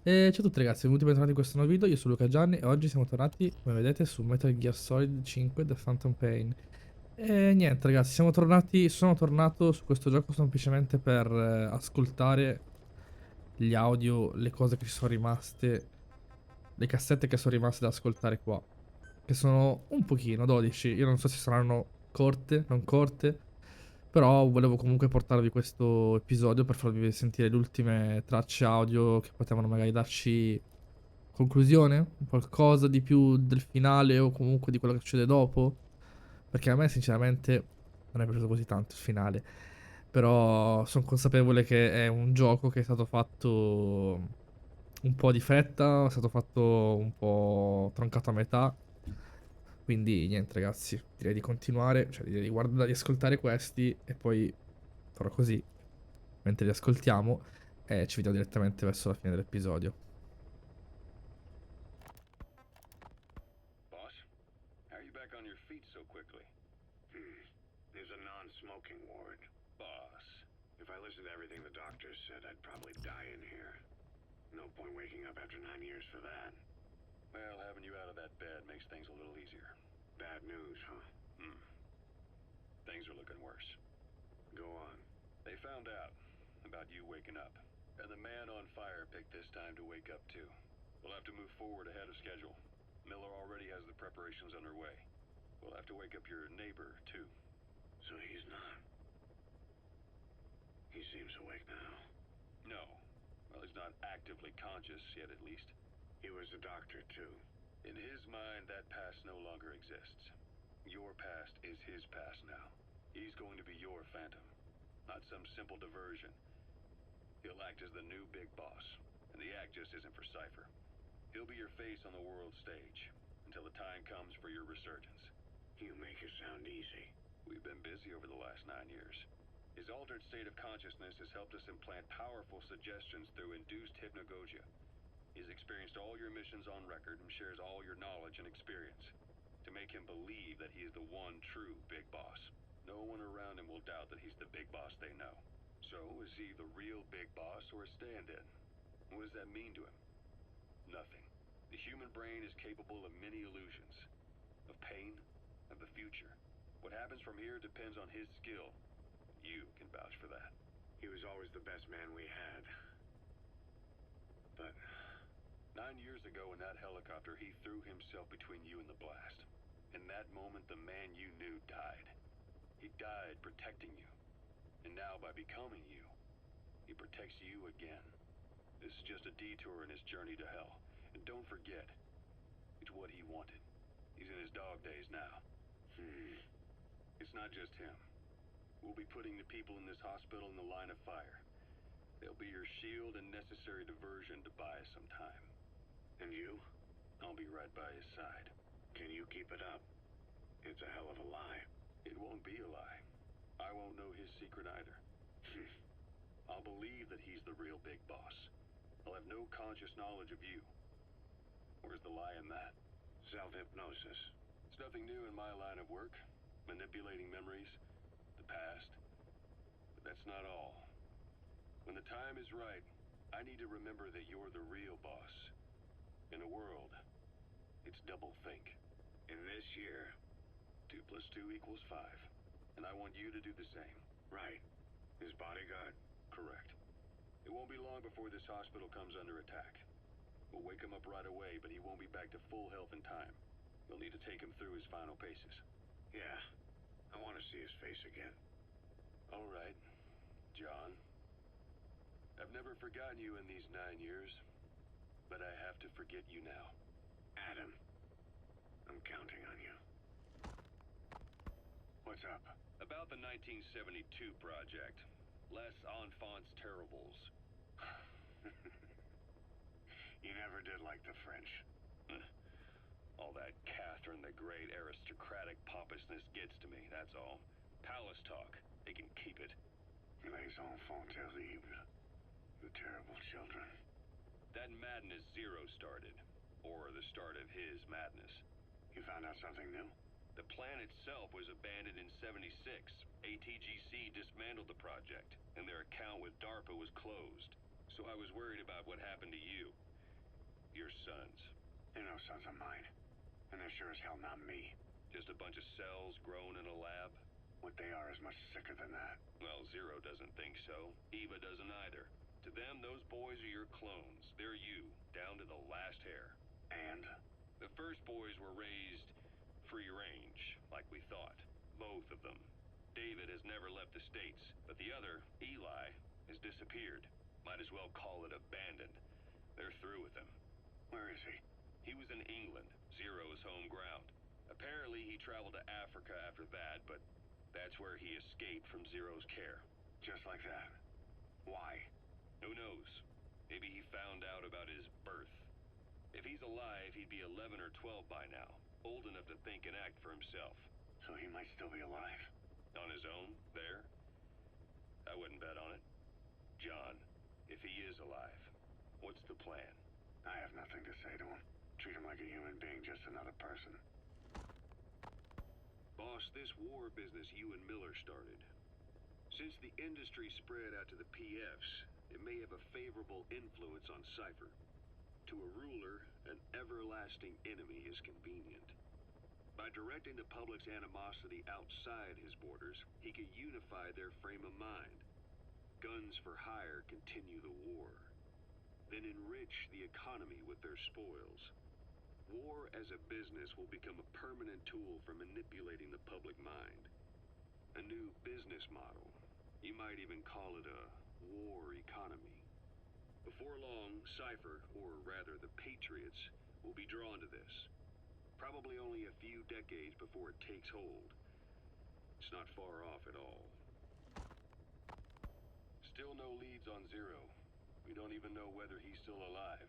Ciao a tutti ragazzi, benvenuti e bentornati in questo nuovo video, io sono Luca Gianni e oggi siamo tornati, come vedete, su Metal Gear Solid 5 The Phantom Pain. E niente ragazzi, sono tornato su questo gioco semplicemente per ascoltare gli audio, le cose che ci sono rimaste, le cassette che sono rimaste da ascoltare qua, che sono un pochino, 12, io non so se saranno corte, non corte, però volevo comunque portarvi questo episodio per farvi sentire le ultime tracce audio che potevano magari darci conclusione, qualcosa di più del finale o comunque di quello che succede dopo, perché a me sinceramente non è piaciuto così tanto il finale, però sono consapevole che è un gioco che è stato fatto un po' di fretta, è stato fatto un po' troncato a metà, quindi niente ragazzi, direi di continuare, cioè direi di guardare, di ascoltare questi e poi farò così mentre li ascoltiamo e ci vediamo direttamente verso la fine dell'episodio. Boss, how are you back on your feet so quickly? There's a non-smoking ward. Boss. If I listened to everything the doctors said, I'd probably die in here. No point waking up after 9 years for that. Well, having you out of that bed makes things a little easier. Bad news, huh? Things are looking worse. Go on. They found out about you waking up, and the man on fire picked this time to wake up too. We'll have to move forward ahead of schedule. Miller already has the preparations underway. We'll have to wake up your neighbor too. So he's not. He seems awake now. No. Well, he's not actively conscious yet, at least. He was a doctor, too. In his mind, that past no longer exists. Your past is his past now. He's going to be your phantom, not some simple diversion. He'll act as the new big boss, and the act just isn't for Cypher. He'll be your face on the world stage, until the time comes for your resurgence. You make it sound easy. We've been busy over the last 9 years. His altered state of consciousness has helped us implant powerful suggestions through induced hypnagogia. He's experienced all your missions on record and shares all your knowledge and experience to make him believe that he is the one true big boss. No one around him will doubt that he's the big boss they know. So, is he the real big boss or a stand-in? What does that mean to him? Nothing. The human brain is capable of many illusions. Of pain, of the future. What happens from here depends on his skill. You can vouch for that. He was always the best man we had. But 9 years ago in that helicopter, he threw himself between you and the blast. In that moment, the man you knew died. He died protecting you. And now, by becoming you, he protects you again. This is just a detour in his journey to hell. And don't forget, it's what he wanted. He's in his dog days now. It's not just him. We'll be putting the people in this hospital in the line of fire. They'll be your shield and necessary diversion to buy us some time. And you? I'll be right by his side. Can you keep it up? It's a hell of a lie. It won't be a lie. I won't know his secret either. I'll believe that he's the real big boss. I'll have no conscious knowledge of you. Where's the lie in that? Self-hypnosis. It's nothing new in my line of work. Manipulating memories, the past. But that's not all. When the time is right, I need to remember that you're the real boss. In a world, it's double think. In this year, 2 plus 2 equals 5. And I want you to do the same. right. His bodyguard? Correct. It won't be long before this hospital comes under attack. We'll wake him up right away, but he won't be back to full health in time. We'll need to take him through his final paces. Yeah. I want to see his face again. All right, John. I've never forgotten you in these 9 years, but I have to forget you now. Adam, I'm counting on you. What's up? About the 1972 project. Les Enfants Terribles. You never did like the French. All that Catherine the Great aristocratic pompousness gets to me, that's all. Palace talk. They can keep it. Les enfants terribles. The terrible children. That madness Zero started. Or the start of his madness. You found out something new? The plan itself was abandoned in '76. ATGC dismantled the project, and their account with DARPA was closed. So I was worried about what happened to you. Your sons. They're no sons of mine. And they're sure as hell not me. Just a bunch of cells grown in a lab? What they are is much sicker than that. Well, Zero doesn't think so. Eva doesn't either. To them, those boys are your clones. They're you, down to the last hair. And? The first boys were raised free range, like we thought. Both of them. David has never left the States, but the other, Eli, has disappeared. Might as well call it abandoned. They're through with him. Where is he? He was in England, Zero's home ground. Apparently he traveled to Africa after that, but that's where he escaped from Zero's care. Just like that. Why? Who knows? Maybe he found out about his birth. If he's alive, he'd be 11 or 12 by now, old enough to think and act for himself. So he might still be alive. On his own, there? I wouldn't bet on it. John, if he is alive, what's the plan? I have nothing to say to him. Treat him like a human being, just another person. Boss, this war business you and Miller started. Since the industry spread out to the PFs, it may have a favorable influence on Chyper. To a ruler, an everlasting enemy is convenient. By directing the public's animosity outside his borders, he can unify their frame of mind. Guns for hire continue the war. Then enrich the economy with their spoils. War as a business will become a permanent tool for manipulating the public mind. A new business model. You might even call it a war economy. Before long, Chyper, or rather the Patriots, will be drawn to this. Probably only a few decades before it takes hold. It's not far off at all. Still no leads on Zero. We don't even know whether he's still alive.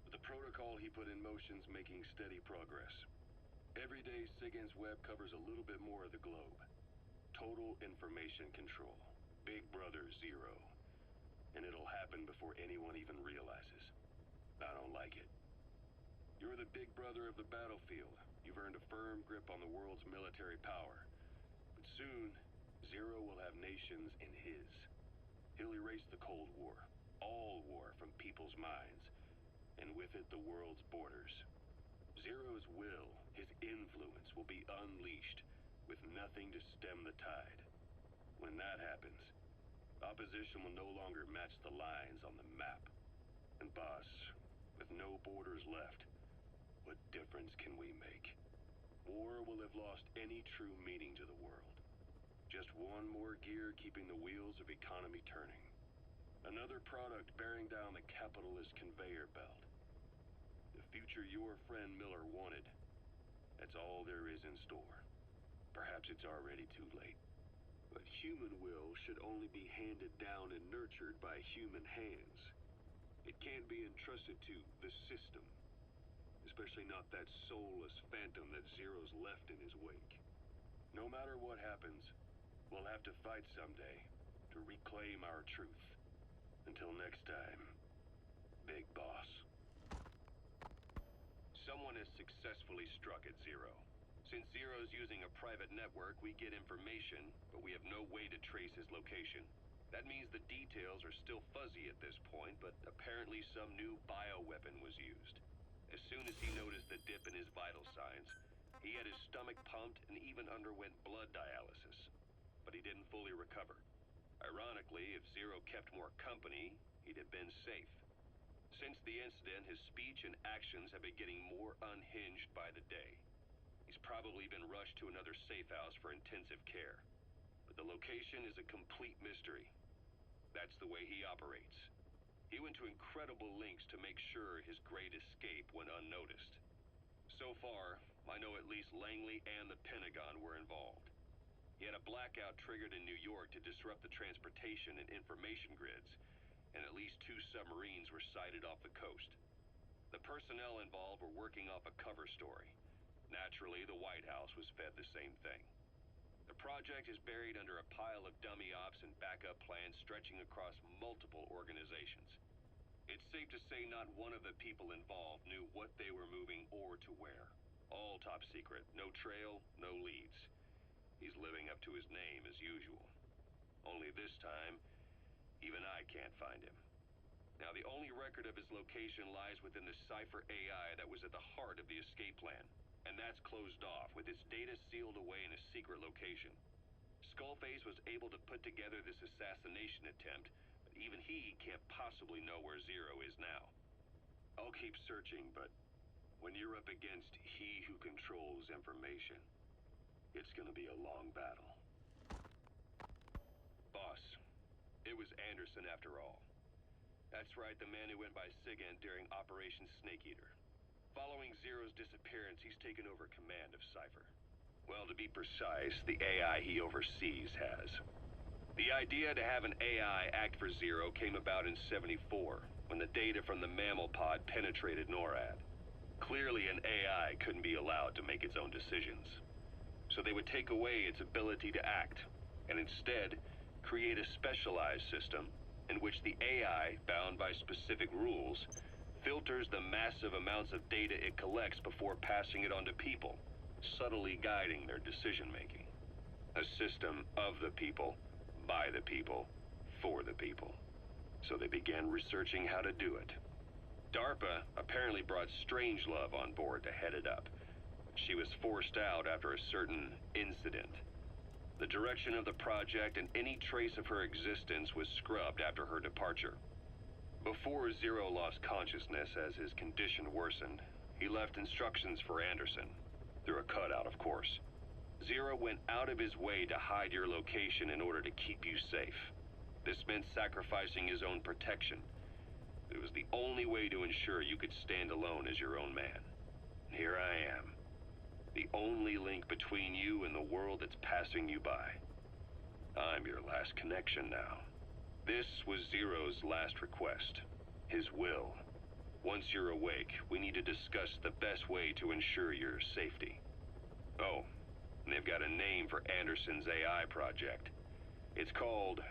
But the protocol he put in motion's making steady progress. Every day, SIGINT's web covers a little bit more of the globe. Total information control. Big Brother Zero. And it'll happen before anyone even realizes. I don't like it. You're the big brother of the battlefield. You've earned a firm grip on the world's military power. But soon, Zero will have nations in his. He'll erase the Cold War, all war from people's minds, and with it the world's borders. Zero's will, his influence, will be unleashed, with nothing to stem the tide. When that happens, opposition will no longer match the lines on the map. And boss, with no borders left, what difference can we make? War will have lost any true meaning to the world. Just one more gear keeping the wheels of economy turning. Another product bearing down the capitalist conveyor belt. The future your friend Miller wanted. That's all there is in store. Perhaps it's already too late. But human will should only be handed down and nurtured by human hands. It can't be entrusted to the system. Especially not that soulless phantom that Zero's left in his wake. No matter what happens, we'll have to fight someday to reclaim our truth. Until next time, Big Boss. Someone has successfully struck at Zero. Since Zero's using a private network, we get information, but we have no way to trace his location. That means the details are still fuzzy at this point, but apparently some new bioweapon was used. As soon as he noticed the dip in his vital signs, he had his stomach pumped and even underwent blood dialysis. But he didn't fully recover. Ironically, if Zero kept more company, he'd have been safe. Since the incident, his speech and actions have been getting more unhinged by the day. He's probably been rushed to another safe house for intensive care. But the location is a complete mystery. That's the way he operates. He went to incredible lengths to make sure his great escape went unnoticed. So far, I know at least Langley and the Pentagon were involved. He had a blackout triggered in New York to disrupt the transportation and information grids, and at least 2 submarines were sighted off the coast. The personnel involved were working off a cover story. Naturally, the White House was fed the same thing. The project is buried under a pile of dummy ops and backup plans stretching across multiple organizations. It's safe to say not one of the people involved knew what they were moving or to where. All top secret, no trail, no leads. He's living up to his name as usual. Only this time, even I can't find him. Now, the only record of his location lies within the Cypher AI that was at the heart of the escape plan, and that's closed off, with its data sealed away in a secret location. Skullface was able to put together this assassination attempt, but even he can't possibly know where Zero is now. I'll keep searching, but when you're up against he who controls information, it's gonna be a long battle. Boss, it was Anderson after all. That's right, the man who went by Sigint during Operation Snake Eater. Following Zero's disappearance, he's taken over command of Cypher. Well, to be precise, the AI he oversees has. The idea to have an AI act for Zero came about in '74, when the data from the mammal pod penetrated NORAD. Clearly, an AI couldn't be allowed to make its own decisions. So they would take away its ability to act, and instead create a specialized system in which the AI, bound by specific rules, filters the massive amounts of data it collects before passing it on to people, subtly guiding their decision-making. A system of the people, by the people, for the people. So they began researching how to do it. DARPA apparently brought Strangelove on board to head it up. She was forced out after a certain incident. The direction of the project and any trace of her existence was scrubbed after her departure. Before Zero lost consciousness as his condition worsened, he left instructions for Anderson, through a cutout, of course. Zero went out of his way to hide your location in order to keep you safe. This meant sacrificing his own protection. It was the only way to ensure you could stand alone as your own man. And here I am, the only link between you and the world that's passing you by. I'm your last connection now. This was Zero's last request, his will. Once you're awake, we need to discuss the best way to ensure your safety. Oh, and they've got a name for Anderson's AI project. It's called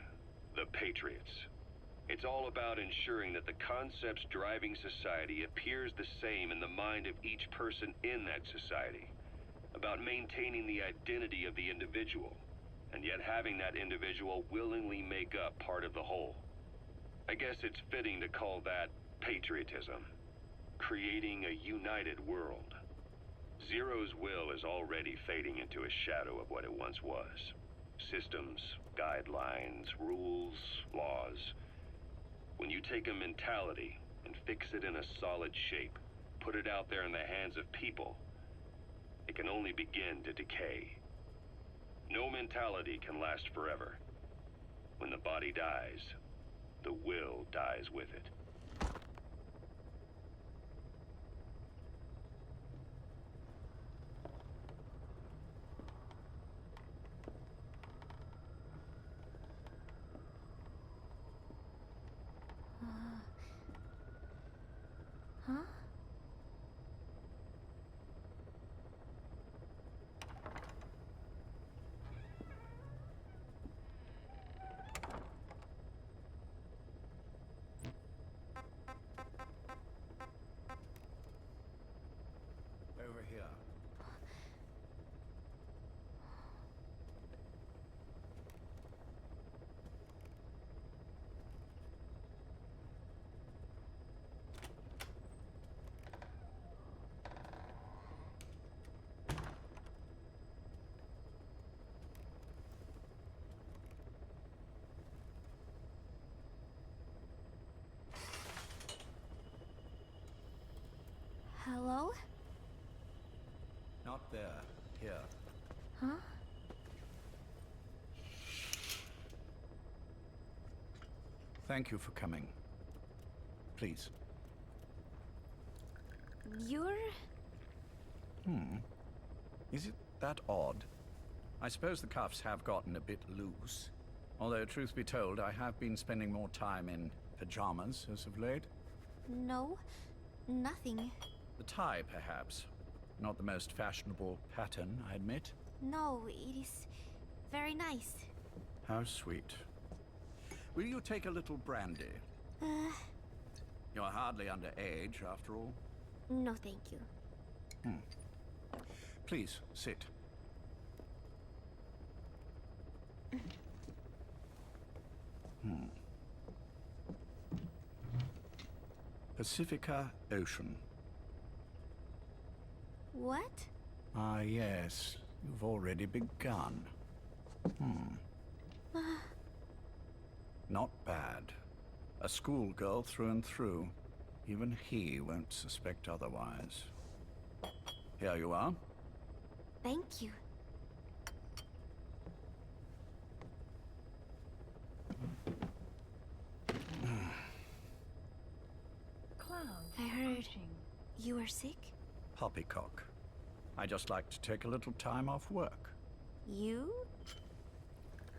the Patriots. It's all about ensuring that the concepts driving society appears the same in the mind of each person in that society. About maintaining the identity of the individual, and yet having that individual willingly make up part of the whole. I guess it's fitting to call that patriotism. Creating a united world. Zero's will is already fading into a shadow of what it once was. Systems, guidelines, rules, laws. When you take a mentality and fix it in a solid shape, put it out there in the hands of people, it can only begin to decay. No mentality can last forever. When the body dies, the will dies with it. Huh? Over here. Hello? Not there. Here. Huh? Thank you for coming. Please. You're... Is it that odd? I suppose the cuffs have gotten a bit loose. Although, truth be told, I have been spending more time in pajamas as of late. No, nothing. The tie, perhaps. Not the most fashionable pattern, I admit. No, it is very nice. How sweet. Will you take a little brandy? You're hardly underage, after all. No, thank you. Please, sit. Pacifica Ocean. What? Ah, yes. You've already begun. Not bad. A schoolgirl through and through. Even he won't suspect otherwise. Here you are. Thank you. I heard you were sick. Poppycock. I just like to take a little time off work. You?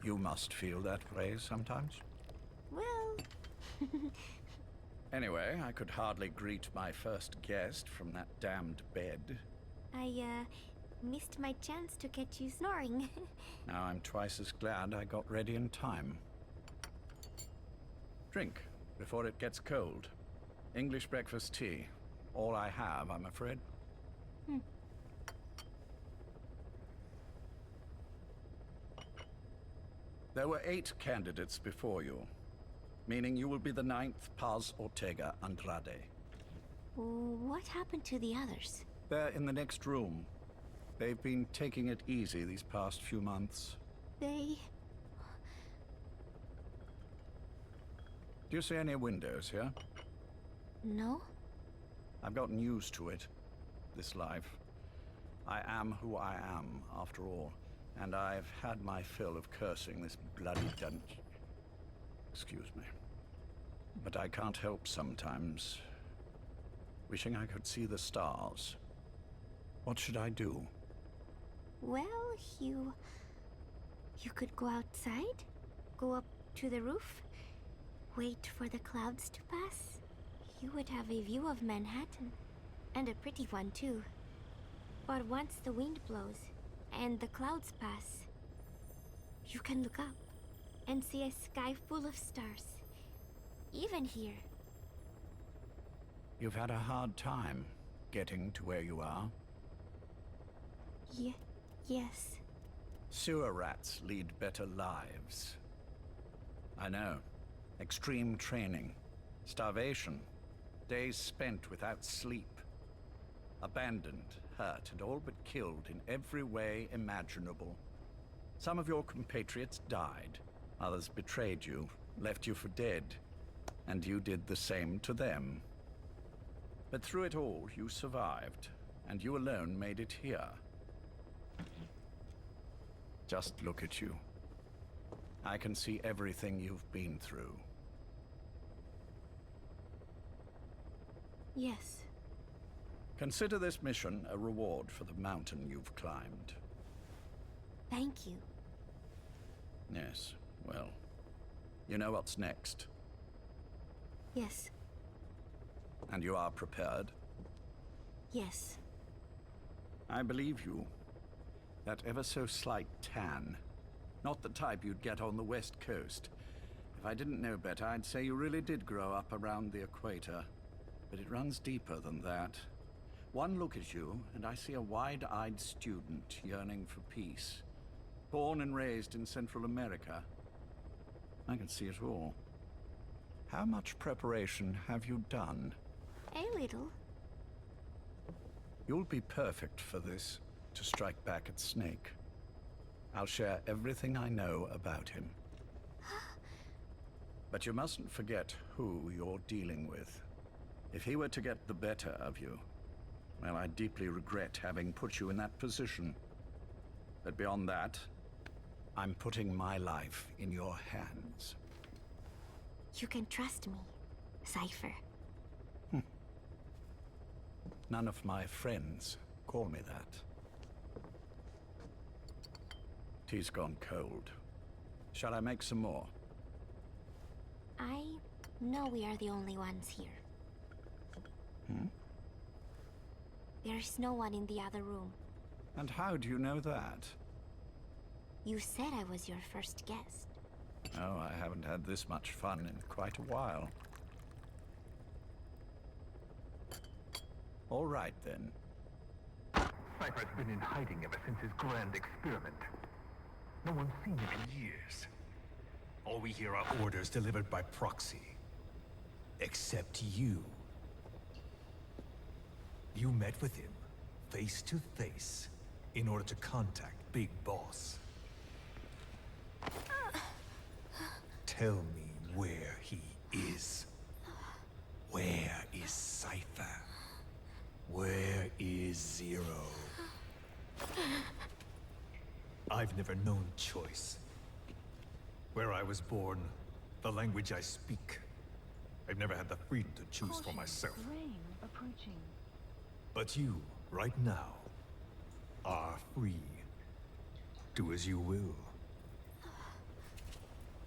You must feel that way sometimes. Well, Anyway, I could hardly greet my first guest from that damned bed. I missed my chance to catch you snoring. Now I'm twice as glad I got ready in time. Drink before it gets cold. English breakfast tea. All I have, I'm afraid. There were 8 candidates before you, meaning you will be the 9th Paz Ortega Andrade. What happened to the others? They're in the next room. They've been taking it easy these past few months. They... Do you see any windows here? No? I've gotten used to it, this life. I am who I am, after all, and I've had my fill of cursing this bloody dungeon. Excuse me. But I can't help sometimes wishing I could see the stars. What should I do? Well, you could go outside, go up to the roof, wait for the clouds to pass. You would have a view of Manhattan, and a pretty one too. But once the wind blows and the clouds pass, you can look up and see a sky full of stars, even here. You've had a hard time getting to where you are. Yes. Sewer rats lead better lives. I know. Extreme training, starvation, days spent without sleep. Abandoned, hurt, and all but killed in every way imaginable. Some of your compatriots died. Others betrayed you, left you for dead. And you did the same to them. But through it all, you survived, and you alone made it here. Just look at you. I can see everything you've been through. Yes. Consider this mission a reward for the mountain you've climbed. Thank you. Yes, well, you know what's next. Yes. And you are prepared? Yes. I believe you. That ever so slight tan. Not the type you'd get on the West Coast. If I didn't know better, I'd say you really did grow up around the equator. But it runs deeper than that. One look at you, and I see a wide-eyed student yearning for peace. Born and raised in Central America. I can see it all. How much preparation have you done? A little. You'll be perfect for this, to strike back at Snake. I'll share everything I know about him. But you mustn't forget who you're dealing with. If he were to get the better of you, well, I deeply regret having put you in that position. But beyond that, I'm putting my life in your hands. You can trust me, Cypher. None of my friends call me that. Tea's gone cold. Shall I make some more? I know we are the only ones here. There's no one in the other room. And how do you know that? You said I was your first guest. Oh, I haven't had this much fun in quite a while. All right, then. Cypher's been in hiding ever since his grand experiment. No one's seen him in years. All we hear are orders delivered by proxy. Except you. You met with him, face to face, in order to contact Big Boss. Tell me where he is. Where is Cypher? Where is Zero? I've never known choice. Where I was born, the language I speak. I've never had the freedom to choose for myself. Rain approaching. But you, right now, are free. Do as you will.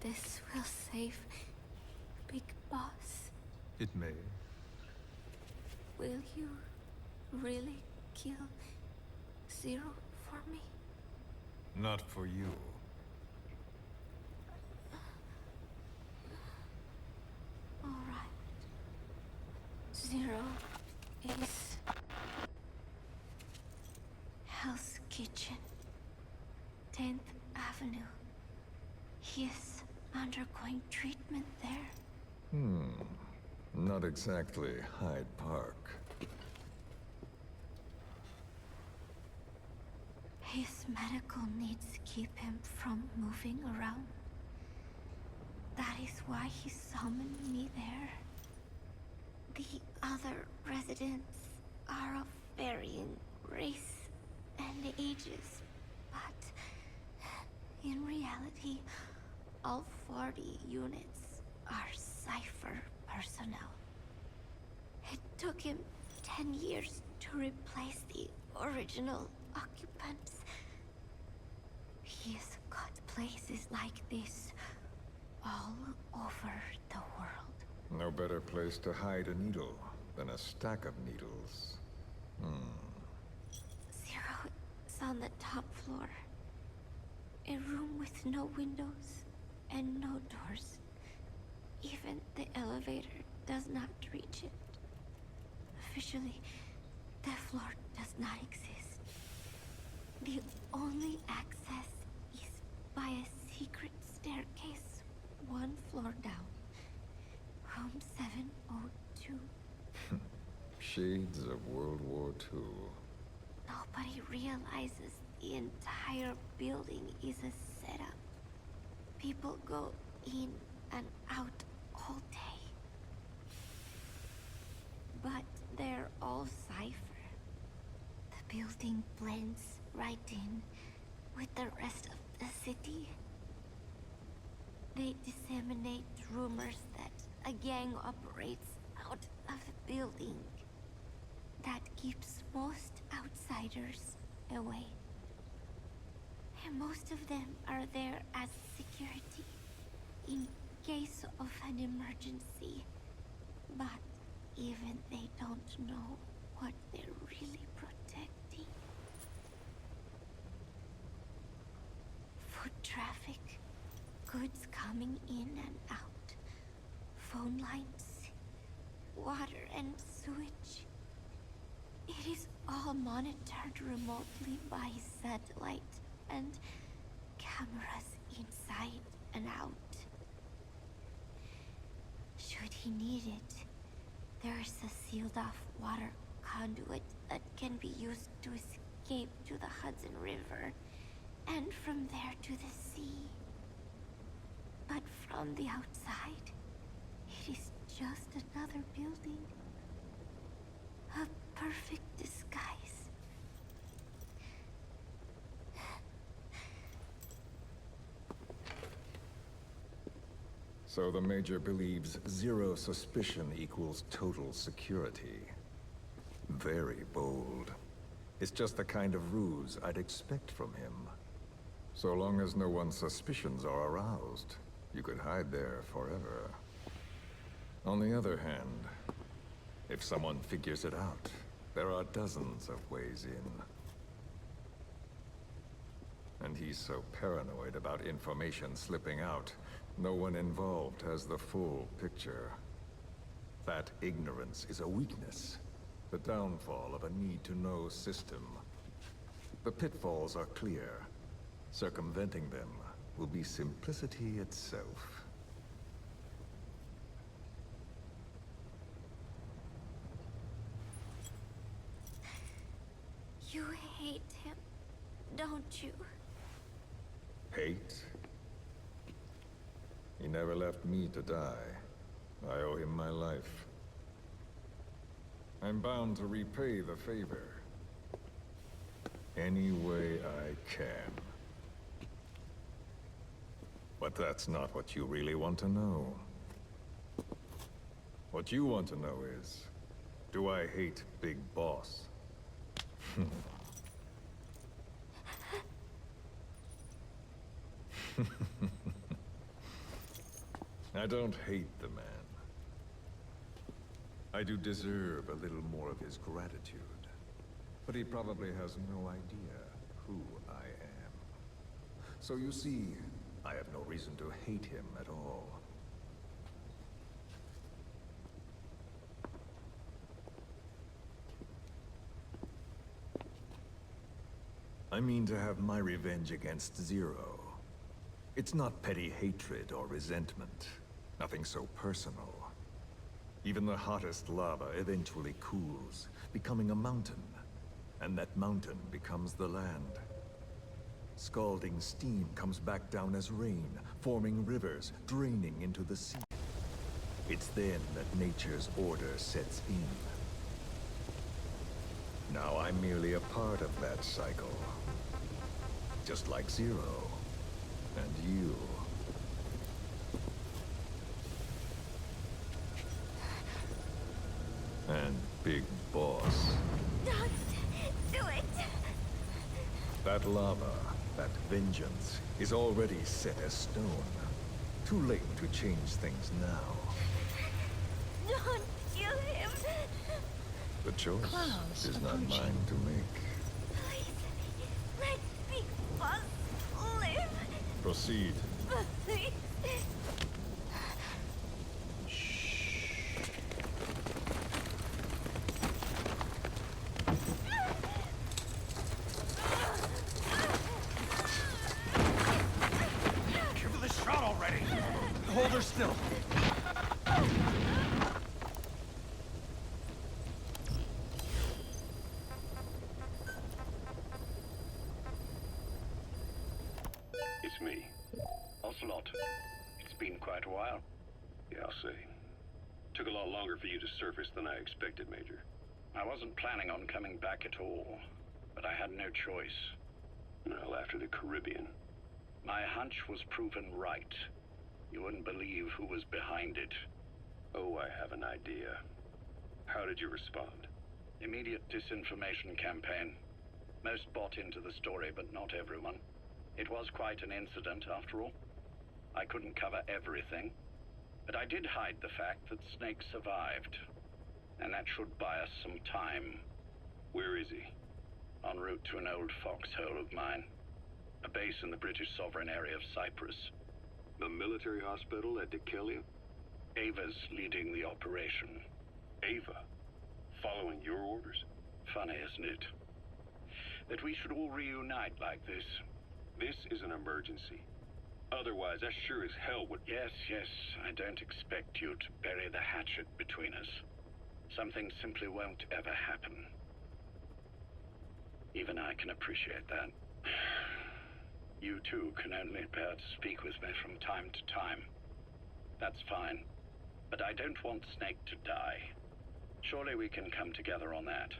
This will save Big Boss. It may. Will you really kill Zero for me? Not for you. All right. Zero is Hell's Kitchen, 10th Avenue. He is undergoing treatment there. Not exactly Hyde Park. His medical needs keep him from moving around. That is why he summoned me there. The other residents are of varying race and ages, but in reality, all 40 units are Cypher personnel. It took him 10 years to replace the original occupants. He has got places like this all over the world. No better place to hide a needle than a stack of needles. Zero is on the top floor. A room with no windows and no doors. Even the elevator does not reach it. Officially, the floor does not exist. The only access is by a secret staircase 1 floor down. Room 702. Shades of World War II. Nobody realizes the entire building is a setup. People go in and out all day. But they're all Cypher. The building blends right in with the rest of the city. They disseminate rumors that a gang operates out of the building that keeps most outsiders away. And most of them are there as security in case of an emergency. But even they don't know what they're really protecting. Foot traffic, goods coming in and out, phone lines, water and sewage. It is all monitored remotely by satellite and cameras inside and out. Should he need it, there is a sealed-off water conduit that can be used to escape to the Hudson River, and from there to the sea. But from the outside, it is just another building. A perfect disguise. So the Major believes zero suspicion equals total security. Very bold. It's just the kind of ruse I'd expect from him. So long as no one's suspicions are aroused, you could hide there forever. On the other hand, if someone figures it out, there are dozens of ways in. And he's so paranoid about information slipping out, no one involved has the full picture. That ignorance is a weakness, the downfall of a need-to-know system. The pitfalls are clear. Circumventing them will be simplicity itself. You hate him, don't you? Hate? He never left me to die. I owe him my life. I'm bound to repay the favor any way I can. But that's not what you really want to know. What you want to know is, do I hate Big Boss? I don't hate the man. I do deserve a little more of his gratitude. But he probably has no idea who I am. So you see, I have no reason to hate him at all. I mean to have my revenge against Zero. It's not petty hatred or resentment. Nothing so personal. Even the hottest lava eventually cools, becoming a mountain. And that mountain becomes the land. Scalding steam comes back down as rain, forming rivers, draining into the sea. It's then that nature's order sets in. Now I'm merely a part of that cycle. Just like Zero. And you. And Big Boss. Don't do it! That lava, that vengeance, is already set as stone. Too late to change things now. Don't kill him! The choice Clouds is not approaching. mine to make. Please, let Big Boss live! Proceed. Please. Give her the shot already! Hold her still! It's me. Ocelot. It's been quite a while. Yeah, I'll say. Took a lot longer for you to surface than I expected, Major. I wasn't planning on coming back at all, but I had no choice. Well, after the Caribbean. My hunch was proven right. You wouldn't believe who was behind it. Oh, I have an idea. How did you respond? Immediate disinformation campaign. Most bought into the story, but not everyone. It was quite an incident, after all. I couldn't cover everything, but I did hide the fact that Snake survived, and that should buy us some time. Where is he? En route to an old foxhole of mine. A base in the British sovereign area of Cyprus. The military hospital at Dekelia? Ava's leading the operation. Ava? Following your orders? Funny, isn't it? That we should all reunite like this. This is an emergency. Otherwise, I sure as hell would... Yes, I don't expect you to bury the hatchet between us. Something simply won't ever happen. Even I can appreciate that. You too can only bear to speak with me from time to time. That's fine. But I don't want Snake to die. Surely we can come together on that.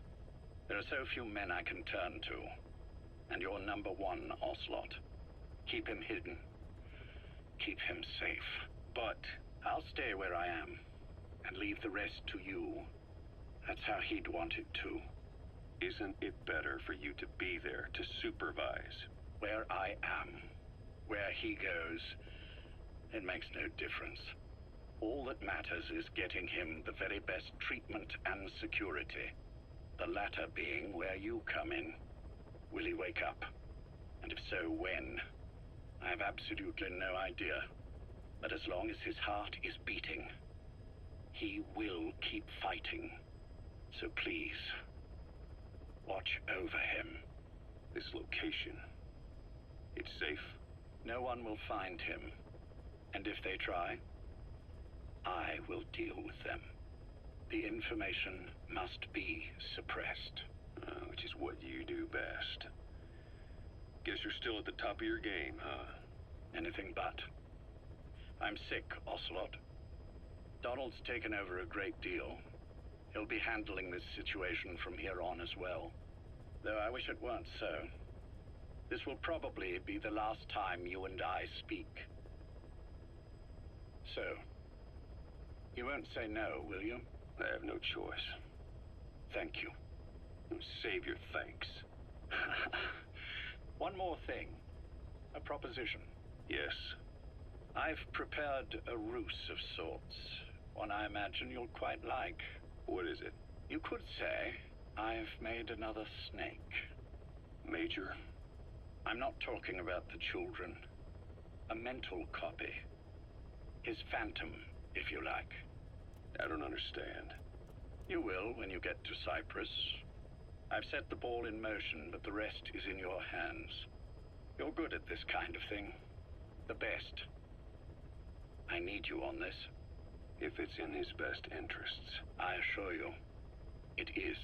There are so few men I can turn to. And you're number one, Ocelot. Keep him hidden. Keep him safe. But I'll stay where I am and leave the rest to you. That's how he'd want it too. Isn't it better for you to be there to supervise? Where I am, where he goes, it makes no difference. All that matters is getting him the very best treatment and security. The latter being where you come in. Will he wake up? And if so, when? I have absolutely no idea. But as long as his heart is beating, he will keep fighting. So please, watch over him. This location, it's safe? No one will find him. And if they try, I will deal with them. The information must be suppressed. Which is what you do fast. Guess you're still at the top of your game, huh? Anything but. I'm sick, Ocelot. Donald's taken over a great deal. He'll be handling this situation from here on as well. Though I wish it weren't so. This will probably be the last time you and I speak. So, you won't say no, will you? I have no choice. Thank you. Save your thanks. One more thing. A proposition. Yes. I've prepared a ruse of sorts. One I imagine you'll quite like. What is it? You could say I've made another snake. Major? I'm not talking about the children. A mental copy. His phantom, if you like. I don't understand. You will when you get to Cyprus. I've set the ball in motion, but the rest is in your hands. You're good at this kind of thing. The best. I need you on this. If it's in his best interests. I assure you, it is.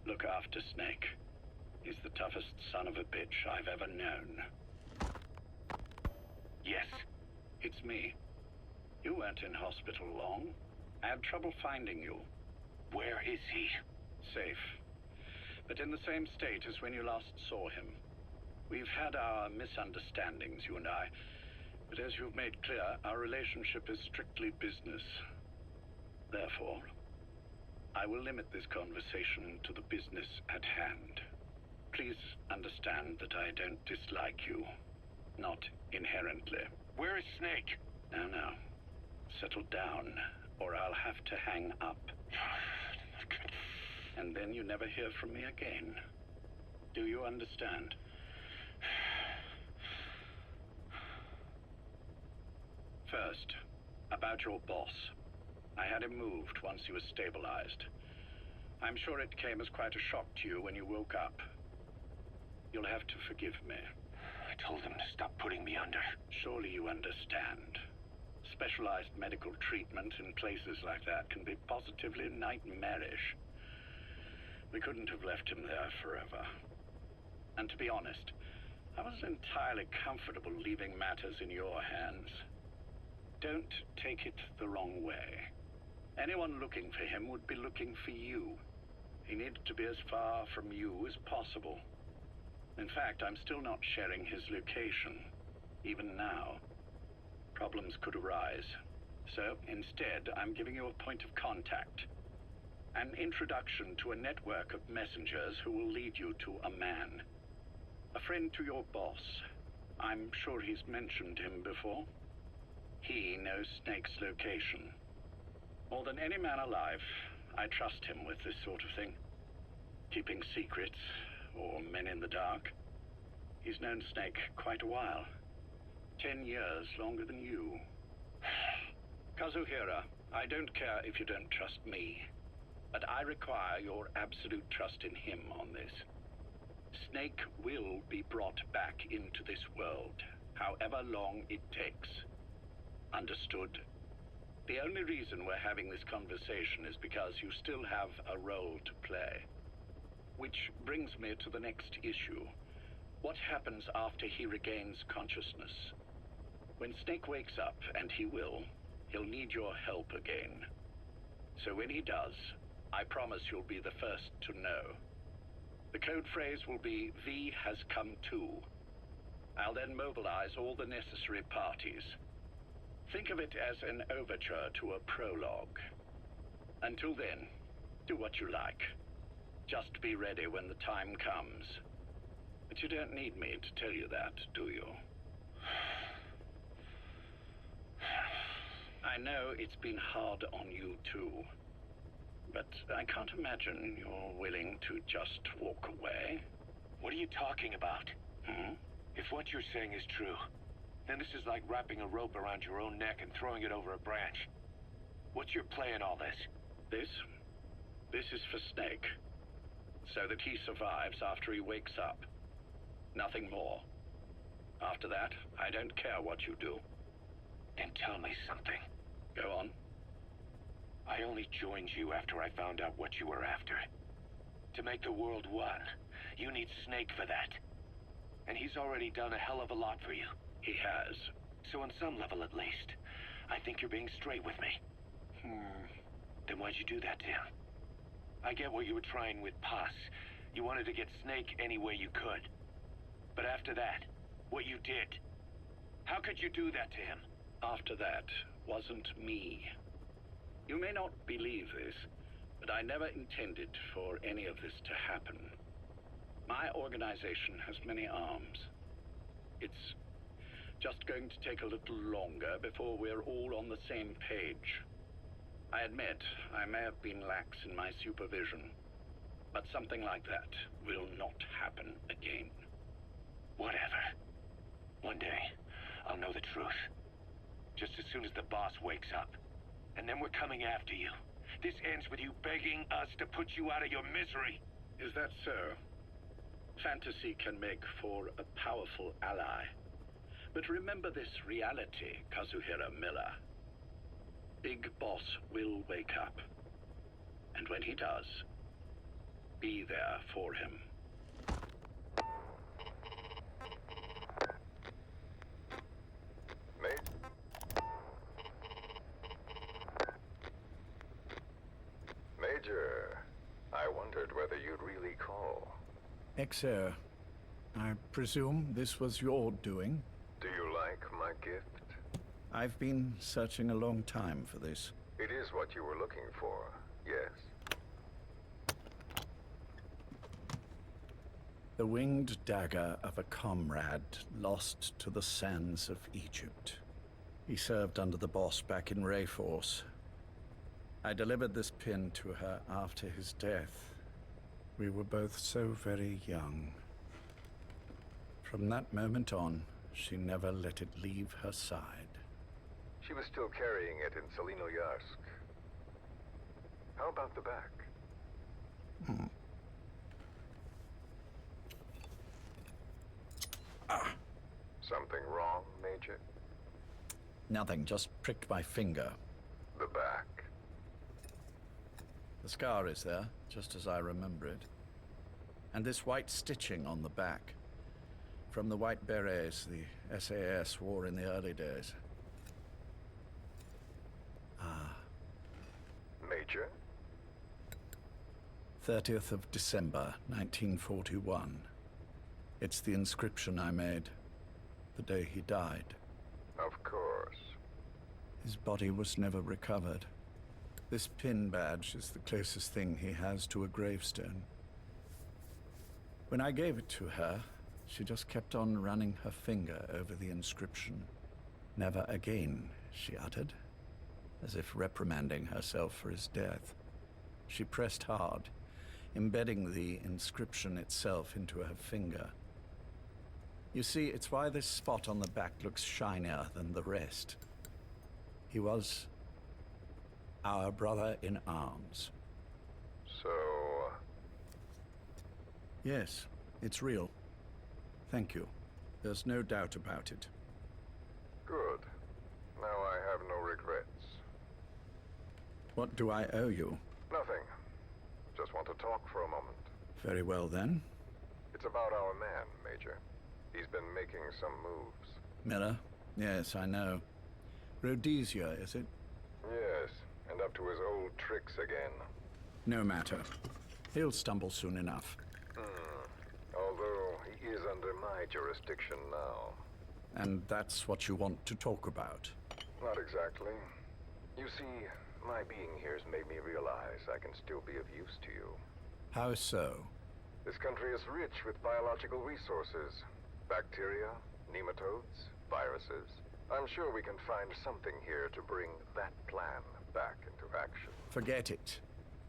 Look after Snake. He's the toughest son of a bitch I've ever known. Yes, it's me. You weren't in hospital long. I had trouble finding you. Where is he? Safe. But in the same state as when you last saw him. We've had our misunderstandings, you and I. But as you've made clear, our relationship is strictly business. Therefore, I will limit this conversation to the business at hand. Please understand that I don't dislike you. Not inherently. Where is Snake? Now. Settle down, or I'll have to hang up. And then you never hear from me again. Do you understand? First, about your boss. I had him moved once he was stabilized. I'm sure it came as quite a shock to you when you woke up. You'll have to forgive me. I told him to stop putting me under. Surely you understand. Specialized medical treatment in places like that can be positively nightmarish. We couldn't have left him there forever. And to be honest, I wasn't entirely comfortable leaving matters in your hands. Don't take it the wrong way. Anyone looking for him would be looking for you. He needed to be as far from you as possible. In fact, I'm still not sharing his location, even now. Problems could arise. So, instead, I'm giving you a point of contact. An introduction to a network of messengers who will lead you to a man. A friend to your boss. I'm sure he's mentioned him before. He knows Snake's location. More than any man alive, I trust him with this sort of thing. Keeping secrets, or men in the dark. He's known Snake quite a while. 10 years longer than you. Kazuhira, I don't care if you don't trust me, but I require your absolute trust in him on this. Snake will be brought back into this world, however long it takes. Understood? The only reason we're having this conversation is because you still have a role to play. Which brings me to the next issue. What happens after he regains consciousness? When Snake wakes up, and he will, he'll need your help again. So when he does, I promise you'll be the first to know. The code phrase will be, V has come to. I'll then mobilize all the necessary parties. Think of it as an overture to a prologue. Until then, do what you like. Just be ready when the time comes. But you don't need me to tell you that, do you? I know it's been hard on you too. But I can't imagine you're willing to just walk away. What are you talking about? Hmm? If what you're saying is true, then this is like wrapping a rope around your own neck and throwing it over a branch. What's your play in all this? This is for Snake. So that he survives after he wakes up. Nothing more. After that, I don't care what you do. Then tell me something. Go on. I only joined you after I found out what you were after. To make the world one, You need Snake for that. And he's already done a hell of a lot for you. He has. So on some level at least, I think you're being straight with me. Then why'd you do that to him? I get what you were trying with Paz. You wanted to get Snake any way you could. But after that, what you did, how could you do that to him? After that wasn't me. You may not believe this, but I never intended for any of this to happen. My organization has many arms. It's just going to take a little longer before we're all on the same page. I admit I may have been lax in my supervision, but something like that will not happen again. Whatever. One day, I'll know the truth. Just as soon as the boss wakes up. And then we're coming after you. This ends with you begging us to put you out of your misery. Is that so? Fantasy can make for a powerful ally. But remember this reality, Kazuhira Miller. Big Boss will wake up. And when he does, be there for him. Major, I wondered whether you'd really call. Exer, I presume this was your doing? Do you like my gift? I've been searching a long time for this. It is what you were looking for, yes. The winged dagger of a comrade lost to the sands of Egypt. He served under the boss back in Rayforce. I delivered this pin to her after his death. We were both so very young. From that moment on, she never let it leave her side. She was still carrying it in Selino-Yarsk. How about the back? Something wrong, Major? Nothing, just pricked my finger. The back. The scar is there, just as I remember it. And this white stitching on the back. From the white berets the SAS wore in the early days. Major? 30th of December, 1941. It's the inscription I made the day he died. Of course. His body was never recovered. This pin badge is the closest thing he has to a gravestone. When I gave it to her, she just kept on running her finger over the inscription. Never again, she uttered, as if reprimanding herself for his death. She pressed hard, embedding the inscription itself into her finger. You see, it's why this spot on the back looks shinier than the rest. He was our brother in arms. So... Yes, it's real. Thank you. There's no doubt about it. good. Now I have no regrets. What do I owe you? Nothing. Just want to talk for a moment. Very well, then. It's about our man, Major. He's been making some moves. Miller? Yes, I know. Rhodesia, is it? Yes, and up to his old tricks again. No matter. He'll stumble soon enough. Although he is under my jurisdiction now. And that's what you want to talk about? Not exactly. You see, my being here has made me realize I can still be of use to you. How so? This country is rich with biological resources. Bacteria, nematodes, viruses. I'm sure we can find something here to bring that plan back into action. Forget it.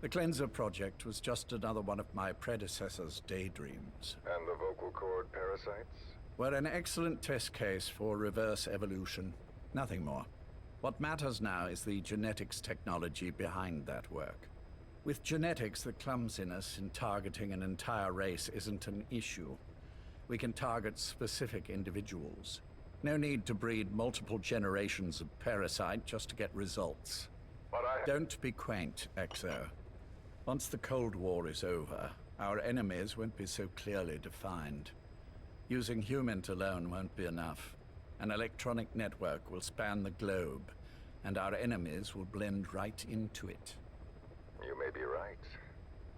The Cleanser Project was just another one of my predecessor's daydreams. And the vocal cord parasites? We're an excellent test case for reverse evolution. Nothing more. What matters now is the genetics technology behind that work. With genetics, the clumsiness in targeting an entire race isn't an issue. We can target specific individuals. No need to breed multiple generations of parasite just to get results. But I... Don't be quaint, Exo. Once the Cold War is over, Our enemies won't be so clearly defined. Using humans alone won't be enough. An electronic network will span the globe, and our enemies will blend right into it. You may be right.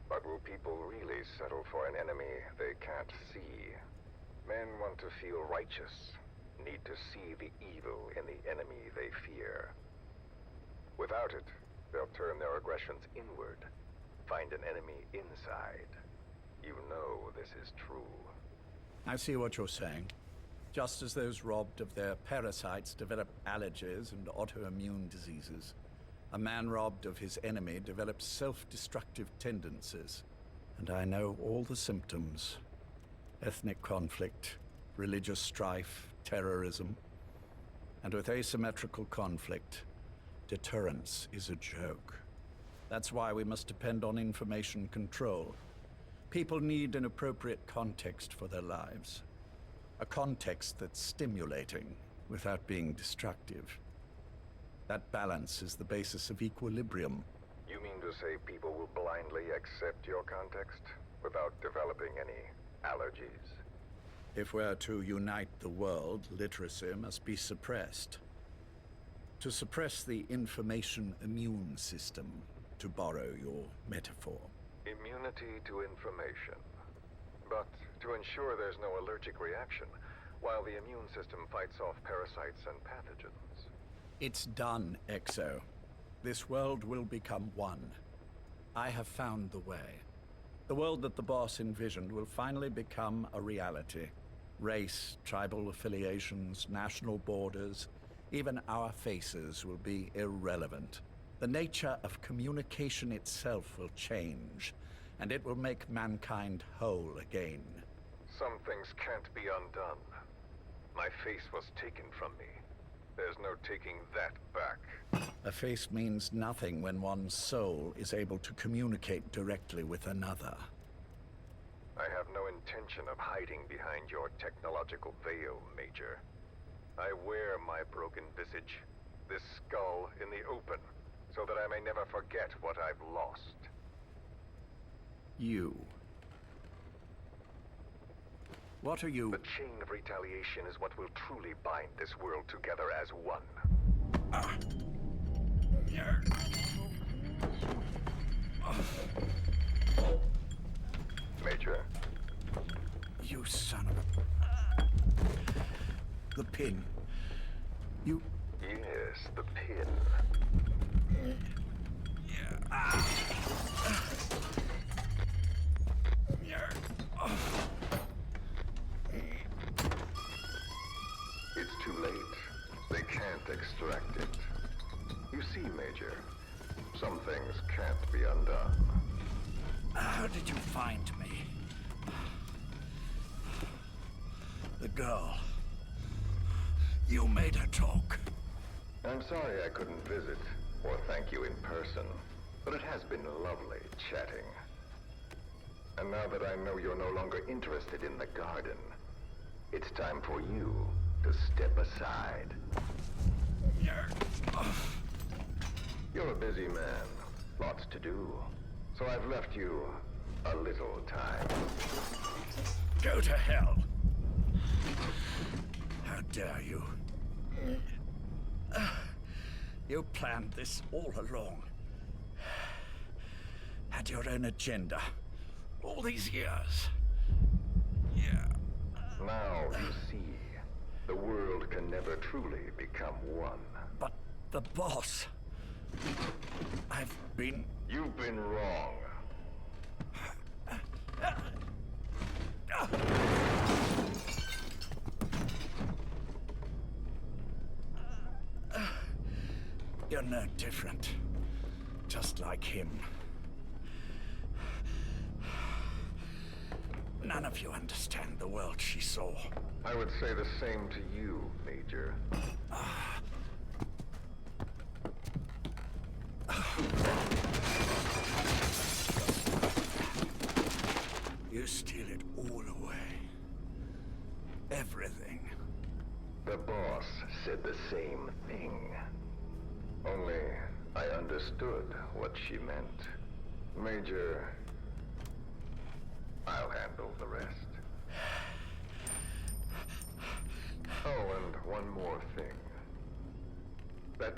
But will people really settle for an enemy they can't see? Men want to feel righteous, need to see the evil in the enemy they fear. Without it, they'll turn their aggressions inward, find an enemy inside. You know this is true. I see what you're saying. Just as those robbed of their parasites develop allergies and autoimmune diseases, a man robbed of his enemy develops self-destructive tendencies. And I know all the symptoms. Ethnic conflict, religious strife, terrorism. And with asymmetrical conflict, deterrence is a joke. That's why we must depend on information control. People need an appropriate context for their lives. A context that's stimulating without being destructive. That balance is the basis of equilibrium. You mean to say people will blindly accept your context without developing any allergies? If we're to unite the world, literacy must be suppressed. To suppress the information immune system, to borrow your metaphor. Immunity to information. But to ensure there's no allergic reaction, while the immune system fights off parasites and pathogens. It's done, Exo. This world will become one. I have found the way. The world that the boss envisioned will finally become a reality. Race, tribal affiliations, national borders, even our faces will be irrelevant. The nature of communication itself will change, and it will make mankind whole again. Some things can't be undone. My face was taken from me. There's no taking that back. A face means nothing when one's soul is able to communicate directly with another. I have no intention of hiding behind your technological veil, Major. I wear my broken visage, this skull in the open, so that I may never forget what I've lost. You. What are you? The chain of retaliation is what will truly bind this world together as one. Major. You son of a... The pin. You... Yes, the pin. It's too late. They can't extract it. You see, Major, some things can't be undone. How did you find me? The girl. You made her talk. I'm sorry I couldn't visit or thank you in person, but it has been lovely chatting. And now that I know you're no longer interested in the garden, it's time for you to step aside. You're a busy man, lots to do, so I've left you a little time. Go to hell. How dare you? You planned this all along. Had your own agenda. All these years. Yeah. Now you see, the world can never truly become one. But the boss... You've been wrong. You're no different. Just like him. None of you understand the world she saw. I would say the same to you, Major. You steal it all away. Everything. The boss said the same thing. Only I understood what she meant. Major,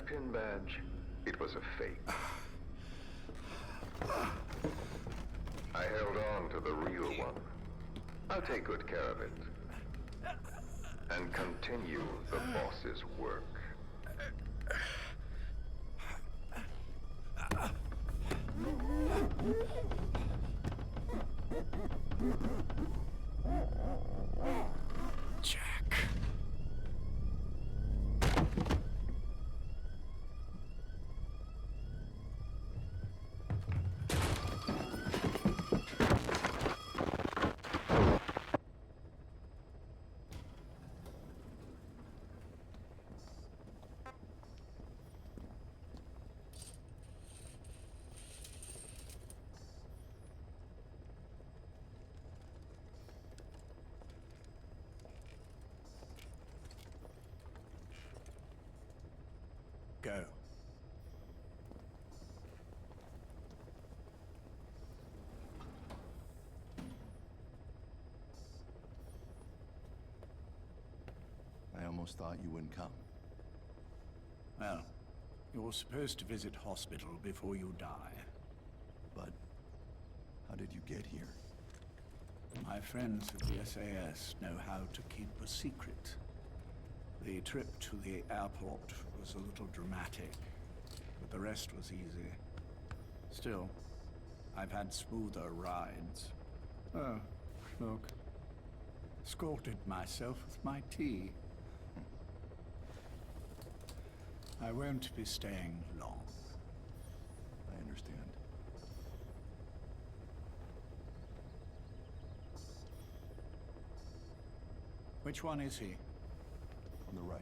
pin badge, it was a fake. I held on to the real one. I'll take good care of it. And continue the boss's work. Jack. Go. I almost thought you wouldn't come. Well, you're supposed to visit hospital before you die. But how did you get here? My friends at the SAS know how to keep a secret. The trip to the airport was a little dramatic, but the rest was easy. Still, I've had smoother rides. Oh, look. Escorted myself with my tea. I won't be staying long. I understand. Which one is he? On the right.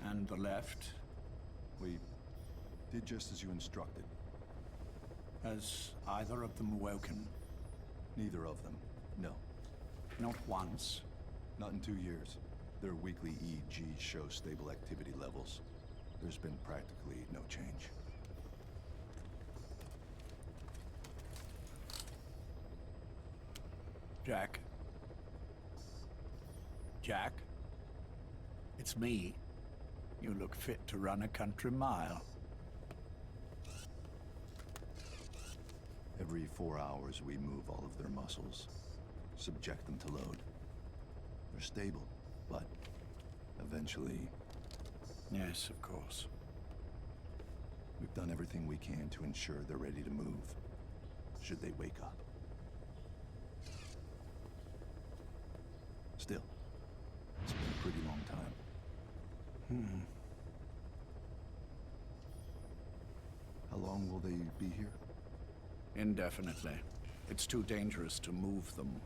And the left? We did just as you instructed. Has either of them woken? Neither of them. No. Not once. Not in 2 years. Their weekly EEGs show stable activity levels. There's been practically no change. Jack? Jack? It's me. You look fit to run a country mile. Every 4 hours we move all of their muscles, subject them to load. They're stable, but eventually... Yes, of course. We've done everything we can to ensure they're ready to move, should they wake up. Still, it's been a pretty long time. How long will they be here? Indefinitely. It's too dangerous to move them.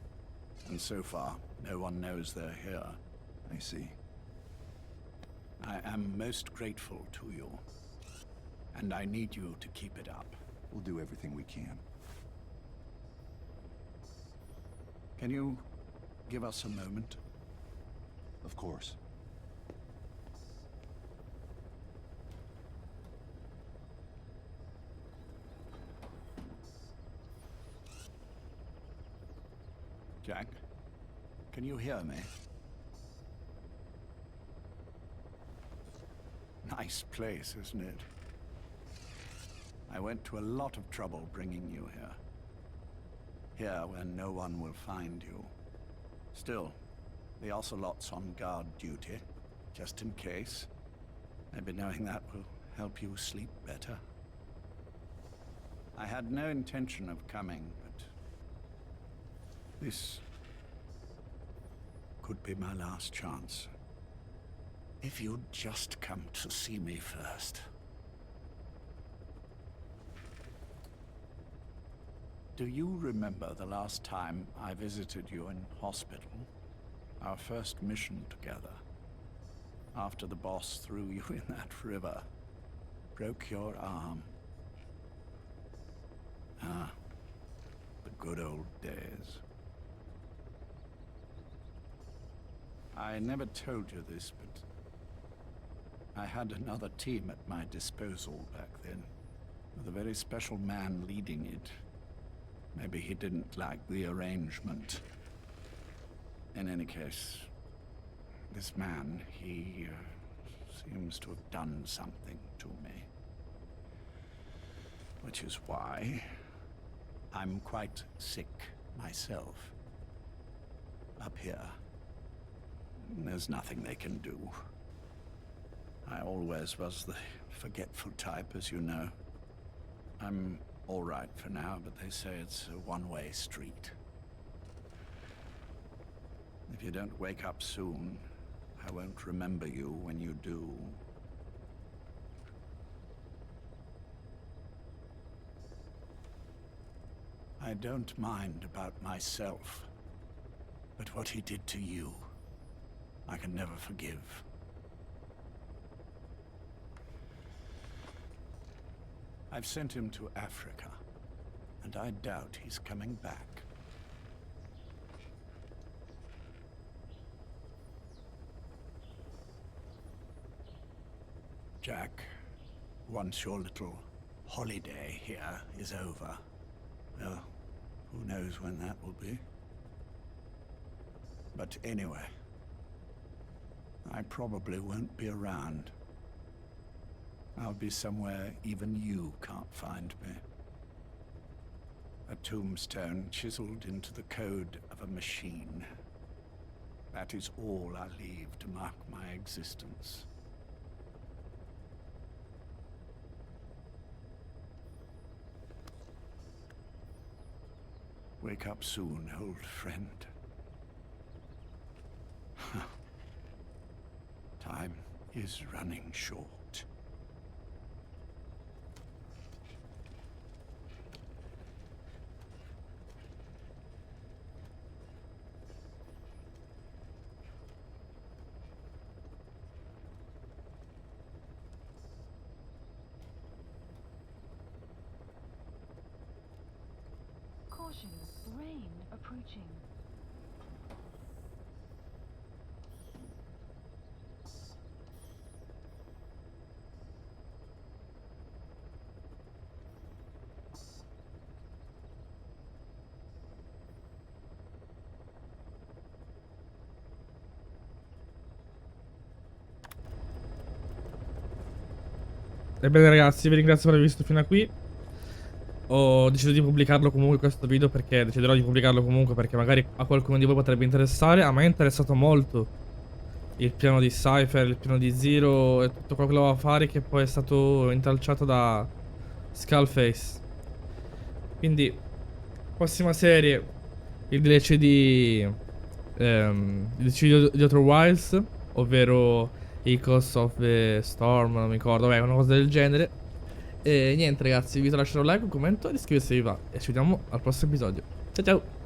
And so far, no one knows they're here. I see. I am most grateful to you. And I need you to keep it up. We'll do everything we can. Can you give us a moment? Of course. Jack, can you hear me? Nice place, isn't it? I went to a lot of trouble bringing you here. Here where no one will find you. Still, the Ocelot's on guard duty, just in case. Maybe knowing that will help you sleep better. I had no intention of coming, but this could be my last chance. If you'd just come to see me first. Do you remember the last time I visited you in hospital? Our first mission together. After the boss threw you in that river. Broke your arm. Ah, the good old days. I never told you this, but I had another team at my disposal back then, with a very special man leading it. Maybe he didn't like the arrangement. In any case, this man, he seems to have done something to me. Which is why I'm quite sick myself. Up here, there's nothing they can do. I always was the forgetful type, as you know. I'm all right for now, but they say it's a one-way street. If you don't wake up soon, I won't remember you when you do. I don't mind about myself, but what he did to you, I can never forgive. I've sent him to Africa, and I doubt he's coming back. Jack, once your little holiday here is over, well, who knows when that will be. But anyway, I probably won't be around. I'll be somewhere even you can't find me. A tombstone chiseled into the code of a machine. That is all I leave to mark my existence. Wake up soon, old friend. Time is running short. Caution, rain approaching. Ebbene ragazzi, vi ringrazio per aver visto fino a qui. Ho deciso di pubblicarlo comunque questo video perché deciderò di pubblicarlo comunque perché magari a qualcuno di voi potrebbe interessare. A me è interessato molto il piano di Chyper, il piano di Zero e tutto quello che voleva fare, che poi è stato intralciato da Skullface. Quindi prossima serie, il DLC di di Outer Wilds, ovvero Echoes of the Storm, non mi ricordo, una cosa del genere. E niente ragazzi, vi lascio un like, un commento e iscrivetevi se vi va. E ci vediamo al prossimo episodio. Ciao ciao.